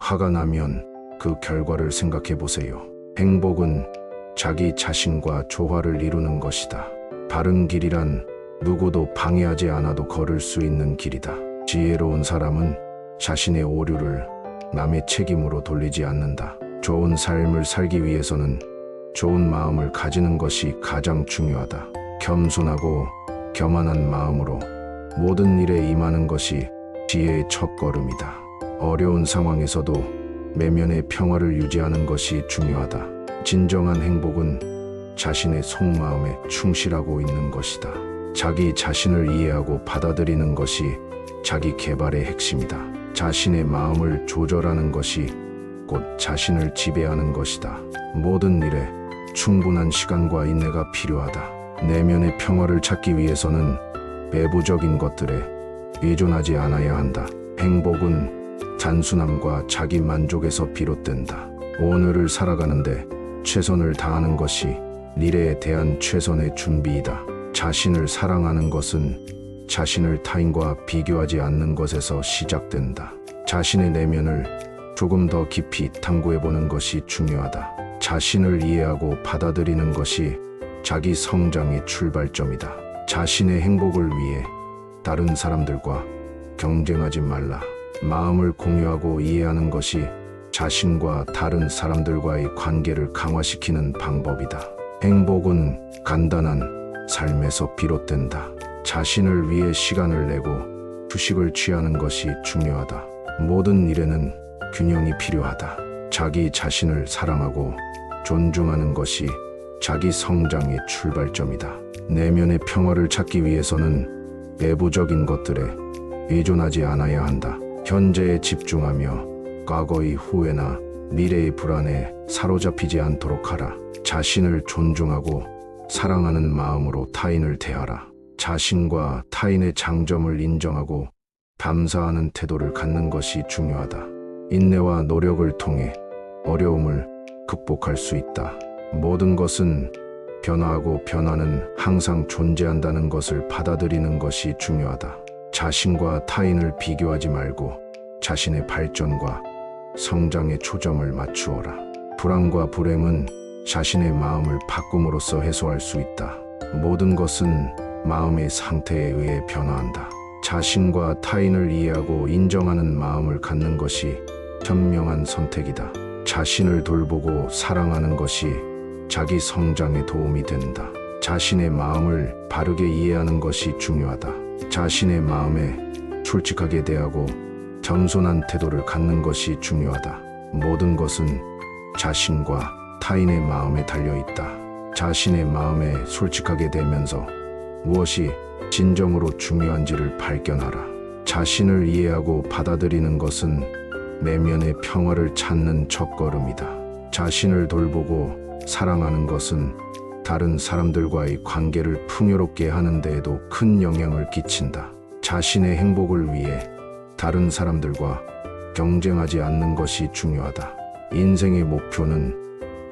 화가 나면 그 결과를 생각해 보세요. 행복은 자기 자신과 조화를 이루는 것이다. 바른 길이란 누구도 방해하지 않아도 걸을 수 있는 길이다. 지혜로운 사람은 자신의 오류를 남의 책임으로 돌리지 않는다. 좋은 삶을 살기 위해서는 좋은 마음을 가지는 것이 가장 중요하다. 겸손하고 교만한 마음으로 모든 일에 임하는 것이 지혜의 첫걸음이다. 어려운 상황에서도 내면의 평화를 유지하는 것이 중요하다. 진정한 행복은 자신의 속마음에 충실하고 있는 것이다. 자기 자신을 이해하고 받아들이는 것이 자기 개발의 핵심이다. 자신의 마음을 조절하는 것이 곧 자신을 지배하는 것이다. 모든 일에 충분한 시간과 인내가 필요하다. 내면의 평화를 찾기 위해서는 외부적인 것들에 의존하지 않아야 한다. 행복은 단순함과 자기 만족에서 비롯된다. 오늘을 살아가는데 최선을 다하는 것이 미래에 대한 최선의 준비이다. 자신을 사랑하는 것은 자신을 타인과 비교하지 않는 것에서 시작된다. 자신의 내면을 조금 더 깊이 탐구해보는 것이 중요하다. 자신을 이해하고 받아들이는 것이 자기 성장의 출발점이다. 자신의 행복을 위해 다른 사람들과 경쟁하지 말라. 마음을 공유하고 이해하는 것이 자신과 다른 사람들과의 관계를 강화시키는 방법이다. 행복은 간단한 삶에서 비롯된다. 자신을 위해 시간을 내고 휴식을 취하는 것이 중요하다. 모든 일에는 균형이 필요하다. 자기 자신을 사랑하고 존중하는 것이 자기 성장의 출발점이다. 내면의 평화를 찾기 위해서는 외부적인 것들에 의존하지 않아야 한다. 현재에 집중하며 과거의 후회나 미래의 불안에 사로잡히지 않도록 하라. 자신을 존중하고 사랑하는 마음으로 타인을 대하라. 자신과 타인의 장점을 인정하고 감사하는 태도를 갖는 것이 중요하다. 인내와 노력을 통해 어려움을 극복할 수 있다. 모든 것은 변화하고 변화는 항상 존재한다는 것을 받아들이는 것이 중요하다. 자신과 타인을 비교하지 말고 자신의 발전과 성장에 초점을 맞추어라. 불안과 불행은 자신의 마음을 바꿈으로써 해소할 수 있다. 모든 것은 마음의 상태에 의해 변화한다. 자신과 타인을 이해하고 인정하는 마음을 갖는 것이 현명한 선택이다. 자신을 돌보고 사랑하는 것이 자기 성장에 도움이 된다. 자신의 마음을 바르게 이해하는 것이 중요하다. 자신의 마음에 솔직하게 대하고 겸손한 태도를 갖는 것이 중요하다. 모든 것은 자신과 타인의 마음에 달려있다. 자신의 마음에 솔직하게 대면서 무엇이 진정으로 중요한지를 발견하라. 자신을 이해하고 받아들이는 것은 내면의 평화를 찾는 첫걸음이다. 자신을 돌보고 사랑하는 것은 다른 사람들과의 관계를 풍요롭게 하는 데에도 큰 영향을 끼친다. 자신의 행복을 위해 다른 사람들과 경쟁하지 않는 것이 중요하다. 인생의 목표는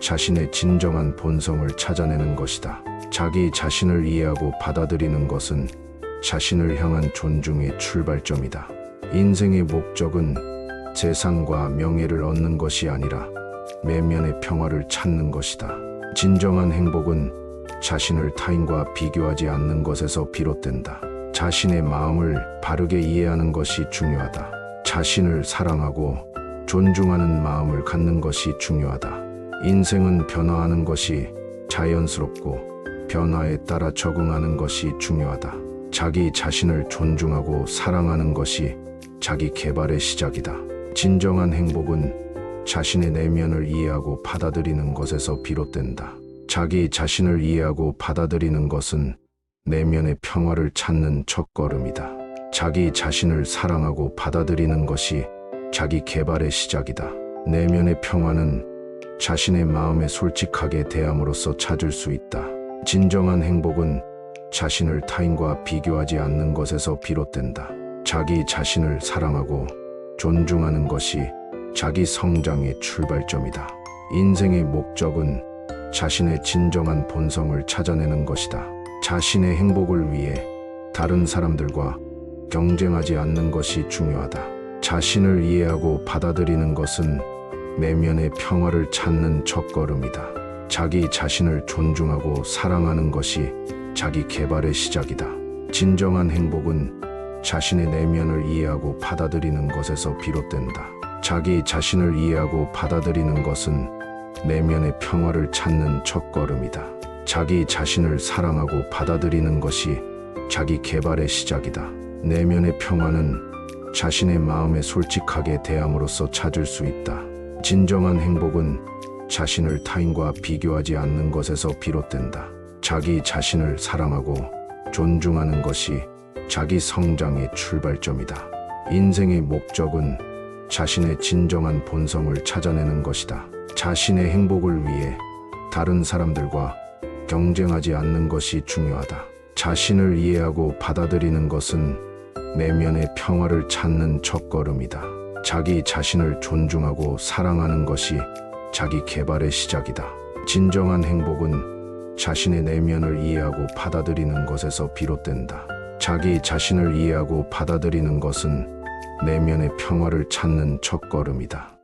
자신의 진정한 본성을 찾아내는 것이다. 자기 자신을 이해하고 받아들이는 것은 자신을 향한 존중의 출발점이다. 인생의 목적은 재산과 명예를 얻는 것이 아니라 내면의 평화를 찾는 것이다. 진정한 행복은 자신을 타인과 비교하지 않는 것에서 비롯된다. 자신의 마음을 바르게 이해하는 것이 중요하다. 자신을 사랑하고 존중하는 마음을 갖는 것이 중요하다. 인생은 변화하는 것이 자연스럽고 변화에 따라 적응하는 것이 중요하다. 자기 자신을 존중하고 사랑하는 것이 자기 개발의 시작이다. 진정한 행복은 자신의 내면을 이해하고 받아들이는 것에서 비롯된다. 자기 자신을 이해하고 받아들이는 것은 내면의 평화를 찾는 첫걸음이다. 자기 자신을 사랑하고 받아들이는 것이 자기 개발의 시작이다. 내면의 평화는 자신의 마음에 솔직하게 대함으로써 찾을 수 있다. 진정한 행복은 자신을 타인과 비교하지 않는 것에서 비롯된다. 자기 자신을 사랑하고 존중하는 것이 자기 성장의 출발점이다. 인생의 목적은 자신의 진정한 본성을 찾아내는 것이다. 자신의 행복을 위해 다른 사람들과 경쟁하지 않는 것이 중요하다. 자신을 이해하고 받아들이는 것은 내면의 평화를 찾는 첫걸음이다. 자기 자신을 존중하고 사랑하는 것이 자기 개발의 시작이다. 진정한 행복은 자신의 내면을 이해하고 받아들이는 것에서 비롯된다. 자기 자신을 이해하고 받아들이는 것은 내면의 평화를 찾는 첫걸음이다. 자기 자신을 사랑하고 받아들이는 것이 자기 개발의 시작이다. 내면의 평화는 자신의 마음에 솔직하게 대함으로써 찾을 수 있다. 진정한 행복은 자신을 타인과 비교하지 않는 것에서 비롯된다. 자기 자신을 사랑하고 존중하는 것이 자기 성장의 출발점이다. 인생의 목적은 자신의 진정한 본성을 찾아내는 것이다. 자신의 행복을 위해 다른 사람들과 경쟁하지 않는 것이 중요하다. 자신을 이해하고 받아들이는 것은 내면의 평화를 찾는 첫걸음이다. 자기 자신을 존중하고 사랑하는 것이 자기 개발의 시작이다. 진정한 행복은 자신의 내면을 이해하고 받아들이는 것에서 비롯된다. 자기 자신을 이해하고 받아들이는 것은 내면의 평화를 찾는 첫걸음이다.